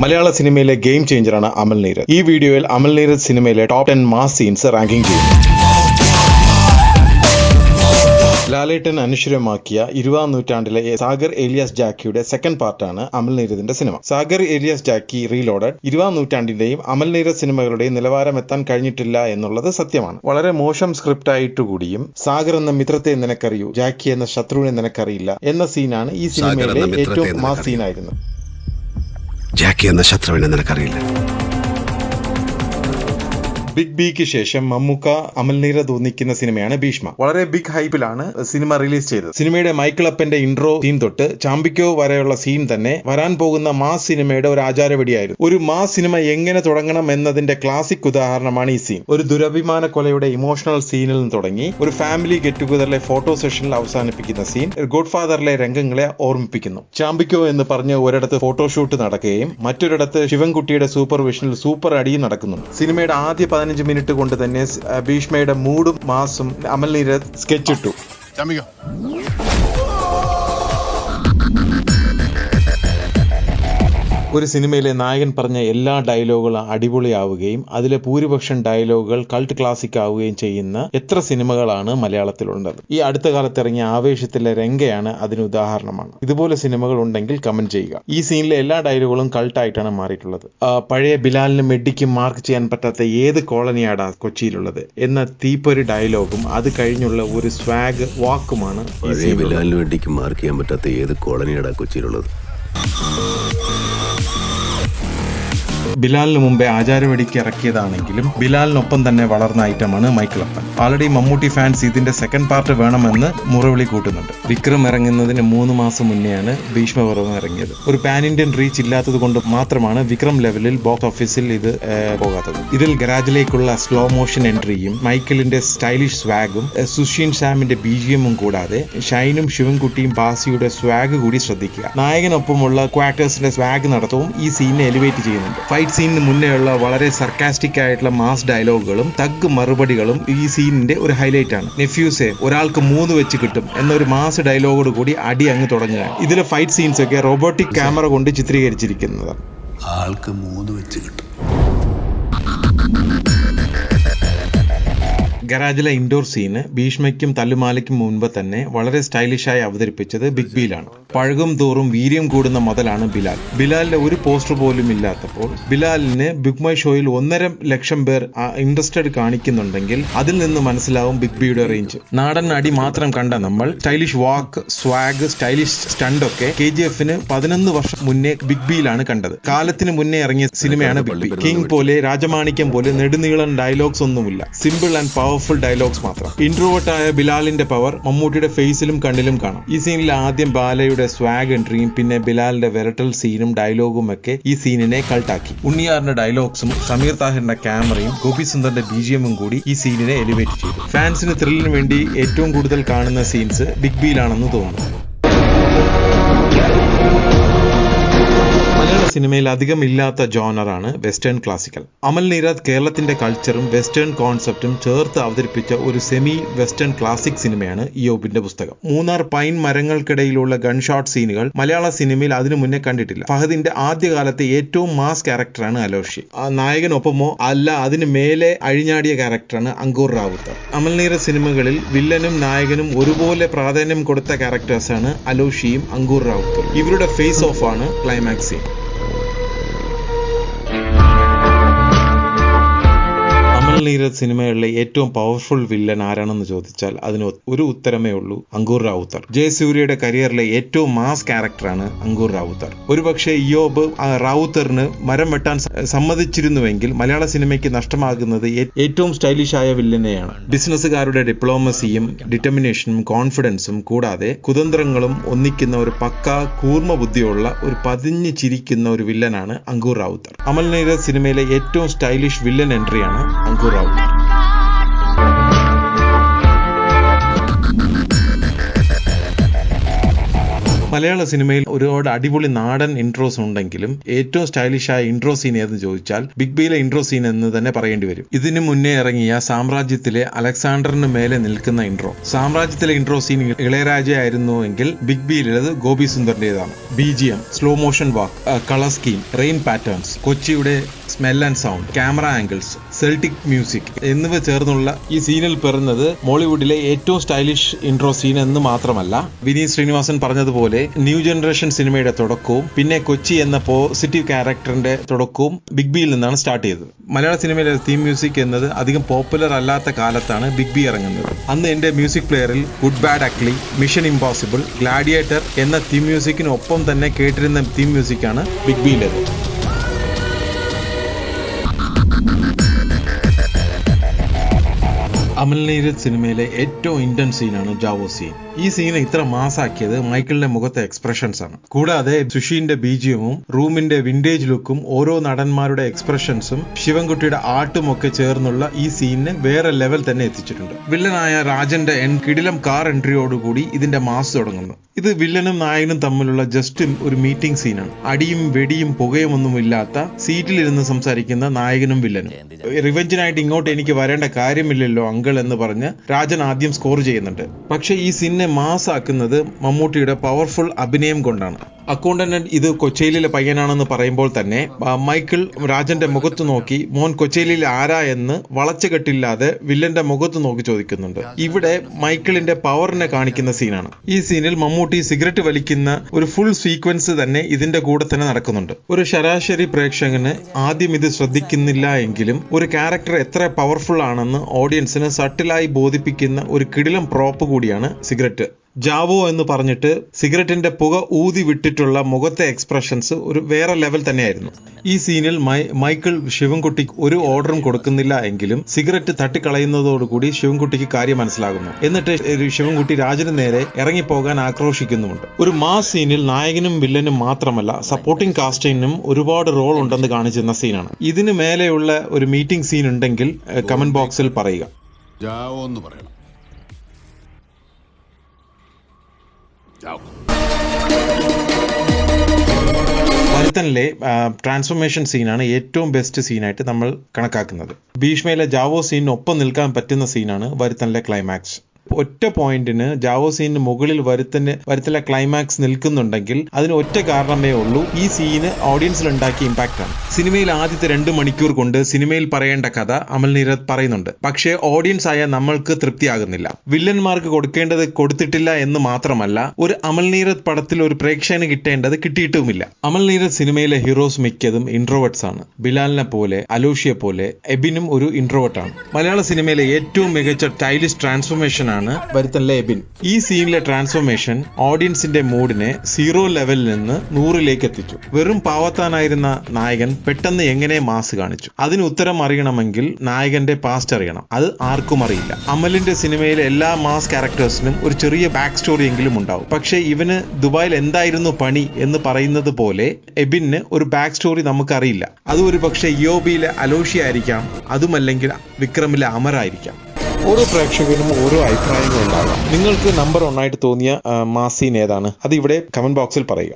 മലയാള സിനിമയിലെ ഗെയിം ചേഞ്ചറാണ് അമൽ നീരദ്. ഈ വീഡിയോയിൽ അമൽ നീരദ് സിനിമയിലെ ടോപ്പ് 10 മാസ് സീൻസ് റാങ്കിംഗ് ചെയ്യുന്നു. ലാലേട്ടൻ അനശ്വരമാക്കിയ 20ാം നൂറ്റാണ്ടിലെ സാഗർ ഏലിയാസ് ജാക്കിയുടെ സെക്കൻഡ് പാർട്ടാണ് അമൽ നീരദിന്റെ സിനിമ. സാഗർ ഏലിയാസ് ജാക്കി റീലോഡഡ് 20ാം നൂറ്റാണ്ടിന്റെയും അമൽ നീരദ് സിനിമകളുടെയും നിലവാരം എത്താൻ കഴിഞ്ഞിട്ടില്ല എന്നുള്ളത് സത്യമാണ്. വളരെ മോശം സ്ക്രിപ്റ്റ് ആയിട്ടുകൂടിയും സാഗർ എന്ന മിത്രത്തെ നിനക്കറിയൂ, ജാക്കി എന്ന ശത്രുവിനെ നിനക്കറിയില്ല എന്ന സീനാണ് ഈ സിനിമയിലെ ഏറ്റവും മാസ് സീനായിരുന്നത്. ജാക്കി എന്ന ശത്രുവിനെ നിനക്കറിയില്ല. ബിഗ് ബിക്ക് ശേഷം മമ്മൂക്ക അമൽ നീരദ് ഒന്നിക്കുന്ന സിനിമയാണ് ഭീഷ്മ. വളരെ ബിഗ് ഹൈപ്പിലാണ് സിനിമ റിലീസ് ചെയ്തത്. സിനിമയുടെ മൈക്കിളപ്പന്റെ ഇൻട്രോ സീൻ തൊട്ട് ചാമ്പിക്കോ വരെയുള്ള സീൻ തന്നെ വരാൻ പോകുന്ന മാസ് സിനിമയുടെ ഒരു ആചാരവടിയായിരുന്നു. ഒരു മാസ് സിനിമ എങ്ങനെ തുടങ്ങണം എന്നതിന്റെ ക്ലാസിക് ഉദാഹരണമാണ് ഈ സീൻ. ഒരു ദുരഭിമാന കൊലയുടെ ഇമോഷണൽ സീനിൽ നിന്ന് തുടങ്ങി ഒരു ഫാമിലി ഗെറ്റ് ടുഗദറിലെ ഫോട്ടോ സെഷനിൽ അവസാനിപ്പിക്കുന്ന സീൻ ഗോഡ് ഫാദറിലെ രംഗങ്ങളെ ഓർമ്മിപ്പിക്കുന്നു. ചാമ്പിക്കോ എന്ന് പറഞ്ഞ് ഒരിടത്ത് ഫോട്ടോഷൂട്ട് നടക്കുകയും മറ്റൊരിടത്ത് ശിവൻകുട്ടിയുടെ സൂപ്പർവിഷനിൽ സൂപ്പർ അടിയും നടക്കുന്നു. സിനിമയുടെ ആദ്യ 15 മിനിറ്റ് കൊണ്ട് തന്നെ ഭീഷ്മയുടെ മൂഡും മാസും അമൽ നീരദ് സ്കെച്ചിട്ടു. ഒരു സിനിമയിലെ നായകൻ പറഞ്ഞ എല്ലാ ഡയലോഗുകളും അടിപൊളിയാവുകയും അതിലെ ഭൂരിപക്ഷം ഡയലോഗുകൾ കൾട്ട് ക്ലാസിക് ആവുകയും ചെയ്യുന്ന എത്ര സിനിമകളാണ് മലയാളത്തിലുള്ളത്. ഈ അടുത്ത കാലത്ത് ഇറങ്ങിയ ആവേശത്തിലെ രംഗയാണ് അതിന് ഉദാഹരണമാണ്. ഇതുപോലെ സിനിമകൾ ഉണ്ടെങ്കിൽ കമന്റ് ചെയ്യുക. ഈ സീനിലെ എല്ലാ ഡയലോഗുകളും കൾട്ടായിട്ടാണ് മാറിയിട്ടുള്ളത്. പഴയ ബിലാലിനും മെഡിക്കും മാർക്ക് ചെയ്യാൻ പറ്റാത്ത ഏത് കോളനിയാടാ കൊച്ചിയിലുള്ളത് എന്ന തീപ്പൊരി ഡയലോഗും അത് കഴിഞ്ഞുള്ള ഒരു സ്വാഗ് വാക്കുമാണ് ബിലാലിനും മെഡിക്കും മാർക്ക് ചെയ്യാൻ പറ്റാത്ത ഏത് കോളനിയാടാ കൊച്ചിയിലുള്ളത്. ബിലാലിന് മുമ്പേ ആചാരവെടിക്ക് ഇറക്കിയതാണെങ്കിലും ബിലാലിനൊപ്പം തന്നെ വളർന്ന ഐറ്റമാണ് മൈക്കിളപ്പൻ. ഓൾറെഡി മമ്മൂട്ടി ഫാൻസ് ഇതിന്റെ സെക്കൻഡ് പാർട്ട് വേണമെന്ന് മുറവിളി കൂട്ടുന്നുണ്ട്. വിക്രം ഇറങ്ങുന്നതിന് 3 മാസം മുന്നെയാണ് ഭീഷ്മപർവം ഇറങ്ങിയത്. ഒരു പാൻ ഇന്ത്യൻ റീച്ച് ഇല്ലാത്തത് കൊണ്ട് മാത്രമാണ് വിക്രം ലെവലിൽ ബോക്സ് ഓഫീസിൽ ഇത് പോകാത്തത്. ഇതിൽ ഗരാജിലേക്കുള്ള സ്ലോ മോഷൻ എൻട്രിയും മൈക്കിളിന്റെ സ്റ്റൈലിഷ് സ്വാഗും സുഷീൻ സാമിന്റെ ബിജിഎമ്മും കൂടാതെ ഷൈനും ശിവൻകുട്ടിയും ബാസിയുടെ സ്വാഗ് കൂടി ശ്രദ്ധിക്കുക. നായകനൊപ്പമുള്ള ക്വാക്ടേഴ്സിന്റെ സ്വാഗ് നടത്തവും ഈ സീനിനെ എലിവേറ്റ് ചെയ്യുന്നുണ്ട്. ഫൈറ്റ് സീനിന് മുന്നേയുള്ള വളരെ സർക്കാസ്റ്റിക് ആയിട്ടുള്ള മാസ് ഡയലോഗുകളും തഗ് മറുപടികളും ഈ സീനിന്റെ ഒരു ഹൈലൈറ്റ് ആണ്. നെഫ്യൂസെ ഒരാൾക്ക് 3 വെച്ച് കിട്ടും എന്നൊരു മാസ് ഡയലോഗോട് കൂടി അടി അങ്ങ് തുടങ്ങുക. ഇതിലെ ഫൈറ്റ് സീൻസ് ഒക്കെ റോബോട്ടിക് ക്യാമറ കൊണ്ട് ചിത്രീകരിച്ചിരിക്കുന്നതാണ്. ആൾക്ക് 3 വെച്ച് കിട്ടും. ഗരാജിലെ ഇൻഡോർ സീന് ഭീഷ്മയ്ക്കും തല്ലുമാലയ്ക്കും മുൻപ് തന്നെ വളരെ സ്റ്റൈലിഷായി അവതരിപ്പിച്ചത് ബിഗ് ബിയിലാണ്. പഴകും തോറും വീര്യം കൂടുന്ന മുതലാണ് ബിലാൽ. ബിലാലിന്റെ ഒരു പോസ്റ്റർ പോലും ഇല്ലാത്തപ്പോൾ ബിലാലിന് ബിഗ് മൈ ഷോയിൽ 1.5 ലക്ഷം പേർ ഇൻട്രസ്റ്റഡ് കാണിക്കുന്നുണ്ടെങ്കിൽ അതിൽ നിന്ന് മനസ്സിലാവും ബിഗ് ബിയുടെ റേഞ്ച്. നാടൻ അടി മാത്രം കണ്ട നമ്മൾ സ്റ്റൈലിഷ് വാക്ക്, സ്വാഗ്, സ്റ്റൈലിഷ് സ്റ്റണ്ട് ഒക്കെ KGF-ന് 11 വർഷം മുന്നേ ബിഗ് ബിയിലാണ് കണ്ടത്. കാലത്തിന് മുന്നേ ഇറങ്ങിയ സിനിമയാണ് ബിഗ് ബി. കിങ് പോലെ രാജമാണിക്യം പോലെ നെടുനീളൻ ഡയലോഗ്സ് ഒന്നുമില്ല. സിമ്പിൾ ആൻഡ് പവർഫുൾ ഡയലോഗ്സ് മാത്രം. ഇൻട്രോവേർട്ടായ ബിലാലിന്റെ പവർ മമ്മൂട്ടിയുടെ ഫേസിലും കണ്ണിലും കാണാം. ഈ സീനിൽ ആദ്യം ബാലയുടെ സ്വാഗ് എൻട്രിയും പിന്നെ ബിലാലിന്റെ വിരട്ടൽ സീനും ഡയലോഗും ഒക്കെ ഈ സീനിനെ കൾട്ടാക്കി. ഉണ്ണിയാറിന്റെ ഡയലോഗ്സും സമീർ താഹിറിന്റെ ക്യാമറയും ഗോപി സുന്ദറിന്റെ BGM-ഉം കൂടി ഈ സീനിനെ എലിവേറ്റ് ചെയ്തു. ഫാൻസിന് ത്രില്ലിന് വേണ്ടി ഏറ്റവും കൂടുതൽ കാണുന്ന സീൻസ് ബിഗ് ബിയിലാണെന്ന് തോന്നുന്നു. മലയാള സിനിമയിൽ അധികം ഇല്ലാത്ത ജോണറാണ് വെസ്റ്റേൺ ക്ലാസിക്കൽ. അമൽ നീരദ് കേരളത്തിന്റെ കൾച്ചറും വെസ്റ്റേൺ കോൺസെപ്റ്റും ചേർത്ത് അവതരിപ്പിച്ച ഒരു സെമി വെസ്റ്റേൺ ക്ലാസിക് സിനിമയാണ് ഇയോബിന്റെ പുസ്തകം. മൂന്നാർ പൈൻ മരങ്ങൾക്കിടയിലുള്ള ഗൺഷോട്ട് സീനുകൾ മലയാള സിനിമയിൽ അതിനു മുന്നേ കണ്ടിട്ടില്ല. ഫഹദിന്റെ ആദ്യകാലത്തെ ഏറ്റവും മാസ് ക്യാരക്ടറാണ് അലോഷി. നായകനൊപ്പമോ അല്ല അതിന് മേലെ അഴിഞ്ഞാടിയ ക്യാരക്ടറാണ് അങ്കൂർ റാവുത്തർ. അമൽ നീരദ് സിനിമകളിൽ വില്ലനും നായകനും ഒരുപോലെ പ്രാധാന്യം കൊടുത്ത ക്യാരക്ടേഴ്സാണ് അലോഷിയും അങ്കൂർ റാവുത്തറും. ഇവരുടെ ഫേസ് ഓഫ് ആണ് ക്ലൈമാക്സ് സീൻ. അമൽ നീരദ് സിനിമകളിലെ ഏറ്റവും പവർഫുൾ വില്ലൻ ആരാണെന്ന് ചോദിച്ചാൽ അതിന് ഒരു ഉത്തരമേ ഉള്ളൂ, അങ്കൂർ റാവുത്തർ. ജയസൂര്യയുടെ കരിയറിലെ ഏറ്റവും മാസ് ക്യാരക്ടറാണ് അങ്കൂർ റാവുത്തർ. ഒരുപക്ഷെ ഇയോബ് റാവുത്തറിന് മരം വെട്ടാൻ സമ്മതിച്ചിരുന്നുവെങ്കിൽ മലയാള സിനിമയ്ക്ക് നഷ്ടമാകുന്നത് ഏറ്റവും സ്റ്റൈലിഷ് ആയ വില്ലനെയാണ്. ബിസിനസ്സുകാരുടെ ഡിപ്ലോമസിയും ഡിറ്റർമിനേഷനും കോൺഫിഡൻസും കൂടാതെ കുതന്ത്രങ്ങളും ഒന്നിക്കുന്ന ഒരു പക്ക കൂർമ്മ ബുദ്ധിയുള്ള ഒരു പതിഞ്ഞു ചിരിക്കുന്ന ഒരു വില്ലനാണ് അങ്കൂർ റാവുത്തർ. അമൽ നീരദ് സിനിമയിലെ ഏറ്റവും സ്റ്റൈലിഷ് വില്ലൻ എൻട്രിയാണ് അങ്കൂർ റാവുത്തർ. മലയാള സിനിമയിൽ ഒരുപാട് അടിപൊളി നാടൻ ഇൻട്രോസ് ഉണ്ടെങ്കിലും ഏറ്റവും സ്റ്റൈലിഷായ ഇൻട്രോ സീൻ ഏതെന്ന് ചോദിച്ചാൽ ബിഗ് ബിയിലെ ഇൻട്രോ സീൻ എന്ന് തന്നെ പറയേണ്ടി വരും. ഇതിനു മുന്നേ ഇറങ്ങിയ സാമ്രാജ്യത്തിലെ അലക്സാണ്ടറിന് മേലെ നിൽക്കുന്ന ഇൻട്രോ. സാമ്രാജ്യത്തിലെ ഇൻട്രോ സീൻ ഇളയരാജ ആയിരുന്നുവെങ്കിൽ ബിഗ് ബിയിലുള്ളത് ഗോപി സുന്ദറിന്റേതാണ്. BGM, slow motion walk, colour scheme, rain patterns, കൊച്ചിയുടെ smell and sound, camera angles, Celtic music എന്നിവ ചേർന്നുള്ള ഈ സീനിൽ പിറന്നത് മോളിവുഡിലെ ഏറ്റവും സ്റ്റൈലിഷ് ഇൻട്രോ സീൻ എന്ന് മാത്രമല്ല, വിനീത് ശ്രീനിവാസൻ പറഞ്ഞതുപോലെ ന്യൂ ജനറേഷൻ സിനിമയുടെ തുടക്കവും പിന്നെ കൊച്ചി എന്ന പോസിറ്റീവ് ക്യാരക്ടറിന്റെ തുടക്കവും ബിഗ് ബിയിൽ നിന്നാണ് സ്റ്റാർട്ട് ചെയ്തത്. മലയാള സിനിമയിലെ തീം മ്യൂസിക് എന്നത് അധികം പോപ്പുലർ അല്ലാത്ത കാലത്താണ് ബിഗ് ബി ഇറങ്ങുന്നത്. അന്ന് എന്റെ മ്യൂസിക് പ്ലെയറിൽ good bad ugly, mission impossible, gladiator എന്ന തീം മ്യൂസിക്കിനൊപ്പം തന്നെ കേട്ടിരുന്ന തീം മ്യൂസിക്കാണ് ബിഗ് ബിയിലേത്. അമൽ നീരദ് സിനിമയിലെ ഏറ്റവും ഇന്റൻസ് സീനാണ് ജാവോ സീൻ. ഈ സീൻ ഇത്ര മാസാക്കിയത് മൈക്കിളിന്റെ മുഖത്തെ എക്സ്പ്രഷൻസ് ആണ്. കൂടാതെ സുഷീന്റെ BGMവും റൂമിന്റെ വിന്റേജ് ലുക്കും ഓരോ നടന്മാരുടെ എക്സ്പ്രഷൻസും ശിവൻകുട്ടിയുടെ ആർട്ടും ഒക്കെ ചേർന്നുള്ള ഈ സീനിന് വേറെ ലെവൽ തന്നെ എത്തിച്ചിട്ടുണ്ട്. വില്ലനായ രാജന്റെ കിടിലം കാർ എൻട്രിയോടുകൂടി ഇതിന്റെ മാസ് തുടങ്ങുന്നു. ഇത് വില്ലനും നായകനും തമ്മിലുള്ള ജസ്റ്റ് ഒരു മീറ്റിംഗ് സീനാണ്. അടിയും വെടിയും പുകയും ഒന്നും ഇല്ലാത്ത സീറ്റിലിരുന്ന് സംസാരിക്കുന്ന നായകനും വില്ലനും. റിവെഞ്ചിനായിട്ട് ഇങ്ങോട്ട് എനിക്ക് വരേണ്ട കാര്യമില്ലല്ലോ അങ്കിൾ എന്ന് പറഞ്ഞ് രാജൻ ആദ്യം സ്കോർ ചെയ്യുന്നുണ്ട്. പക്ഷെ ഈ സീനിനെ മാസ് ആക്കുന്നത് മമ്മൂട്ടിയുടെ പവർഫുൾ അഭിനയം കൊണ്ടാണ്. അക്കൗണ്ടന്റ് ഇത് കൊച്ചേലിയിലെ പയ്യനാണെന്ന് പറയുമ്പോൾ തന്നെ മൈക്കിൾ രാജന്റെ മുഖത്ത് നോക്കി മോൻ കൊച്ചേലിയിൽ ആരാ എന്ന് വളച്ചുകെട്ടില്ലാതെ വില്ലന്റെ മുഖത്ത് നോക്കി ചോദിക്കുന്നുണ്ട്. ഇവിടെ മൈക്കിളിന്റെ പവറിനെ കാണിക്കുന്ന സീനാണ്. ഈ സീനിൽ മമ്മൂട്ടി സിഗരറ്റ് വലിക്കുന്ന ഒരു ഫുൾ സീക്വൻസ് തന്നെ ഇതിന്റെ കൂടെ തന്നെ നടക്കുന്നുണ്ട്. ഒരു ശരാശരി പ്രേക്ഷകന് ആദ്യം ഇത് ശ്രദ്ധിക്കുന്നില്ല എങ്കിലും ഒരു ക്യാരക്ടർ എത്ര പവർഫുൾ ആണെന്ന് ഓഡിയൻസിന് സട്ടിലായി ബോധിപ്പിക്കുന്ന ഒരു കിടിലം പ്രോപ്പ് കൂടിയാണ് സിഗരറ്റ്. ജാവോ എന്ന് പറഞ്ഞിട്ട് സിഗരറ്റിന്റെ പുക ഊതി വിട്ടിട്ടുള്ള മുഖത്തെ എക്സ്പ്രഷൻസ് ഒരു വേറെ ലെവൽ തന്നെയായിരുന്നു. ഈ സീനിൽ മൈക്കിൾ ശിവൻകുട്ടിക്ക് ഒരു ഓർഡറും കൊടുക്കുന്നില്ല എങ്കിലും സിഗരറ്റ് തട്ടിക്കളയുന്നതോടുകൂടി ശിവൻകുട്ടിക്ക് കാര്യം മനസ്സിലാകുന്നു. എന്നിട്ട് ശിവൻകുട്ടി രാജന് നേരെ ഇറങ്ങിപ്പോകാൻ ആക്രോശിക്കുന്നുമുണ്ട്. ഒരു മാസ് സീനിൽ നായകനും വില്ലനും മാത്രമല്ല സപ്പോർട്ടിംഗ് കാസ്റ്റിനും ഒരുപാട് റോൾ ഉണ്ടെന്ന് കാണിച്ചിരുന്ന സീനാണ്. ഇതിന് മേലെയുള്ള ഒരു മീറ്റിംഗ് സീൻ ഉണ്ടെങ്കിൽ കമന്റ് ബോക്സിൽ പറയുക. വരുത്തനിലെ ട്രാൻസ്ഫോർമേഷൻ സീനാണ് ഏറ്റവും ബെസ്റ്റ് സീനായിട്ട് നമ്മൾ കണക്കാക്കുന്നത്. ഭീഷ്മയിലെ ജാവോ സീനിനൊപ്പം നിൽക്കാൻ പറ്റുന്ന സീനാണ് വരുത്തനിലെ ക്ലൈമാക്സ്. ഒറ്റ പോയിന്റിന് ജാവോ സീനിന് മുകളിൽ വരുത്തനിലെ ക്ലൈമാക്സ് നിൽക്കുന്നുണ്ടെങ്കിൽ അതിന് ഒറ്റ കാരണമേ ഉള്ളൂ, ഈ സീന് ഓഡിയൻസിൽ ഉണ്ടാക്കിയ ഇമ്പാക്റ്റ് ആണ്. സിനിമയിൽ ആദ്യത്തെ 2 മണിക്കൂർ കൊണ്ട് സിനിമയിൽ പറയേണ്ട കഥ അമൽ നീരദ് പറയുന്നുണ്ട്. പക്ഷേ ഓഡിയൻസ് ആയ നമ്മൾക്ക് തൃപ്തിയാകുന്നില്ല. വില്ലന്മാർക്ക് കൊടുക്കേണ്ടത് കൊടുത്തിട്ടില്ല എന്ന് മാത്രമല്ല, ഒരു അമൽ നീരദ് പടത്തിൽ ഒരു പ്രേക്ഷകന് കിട്ടേണ്ടത് കിട്ടിയിട്ടുമില്ല. അമൽ നീരദ് സിനിമയിലെ ഹീറോസ് മിക്കതും ഇൻട്രോവേർട്സ് ആണ്. ബിലാലിനെ പോലെ, അലൂഷിയെ പോലെ എബിനും ഒരു ഇൻട്രോവേർട്ട് ആണ്. മലയാള സിനിമയിലെ ഏറ്റവും മികച്ച സ്റ്റൈലിഷ് ട്രാൻസ്ഫോർമേഷൻ ആണ് വരുത്തനിലെ എബിൻ. ഈ സീനിലെ ട്രാൻസ്ഫോർമേഷൻ ഓഡിയൻസിന്റെ മൂഡിനെ 0 ലെവലിൽ നിന്ന് 100ലേക്ക് എത്തിച്ചു. വെറും പാവത്താനായിരുന്ന നായകൻ പെട്ടെന്ന് എങ്ങനെ മാസ് കാണിച്ചു? അതിന് ഉത്തരം അറിയണമെങ്കിൽ നായകന്റെ പാസ്റ്റ് അറിയണം. അത് ആർക്കും അറിയില്ല. അമലിന്റെ സിനിമയിലെ എല്ലാ മാസ് ക്യാരക്ടേഴ്സിനും ഒരു ചെറിയ ബാക്ക് സ്റ്റോറി എങ്കിലും ഉണ്ടാവും. പക്ഷെ ഇവന് ദുബായിൽ എന്തായിരുന്നു പണി എന്ന് പറയുന്നത് പോലെ എബിന് ഒരു ബാക്ക് സ്റ്റോറി നമുക്കറിയില്ല. അത് ഒരു പക്ഷെ യോബിയിലെ അലോഷി ആയിരിക്കാം, അതുമല്ലെങ്കിൽ വിക്രമിലെ അമറായിരിക്കാം. ഓരോ പ്രേക്ഷകനും ഓരോ അഭിപ്രായങ്ങളുണ്ടാകാം. നിങ്ങൾക്ക് നമ്പർ 1 ആയിട്ട് തോന്നിയ മാസ് സീൻ ഏതാണ്? അത് ഇവിടെ കമന്റ് ബോക്സിൽ പറയുക.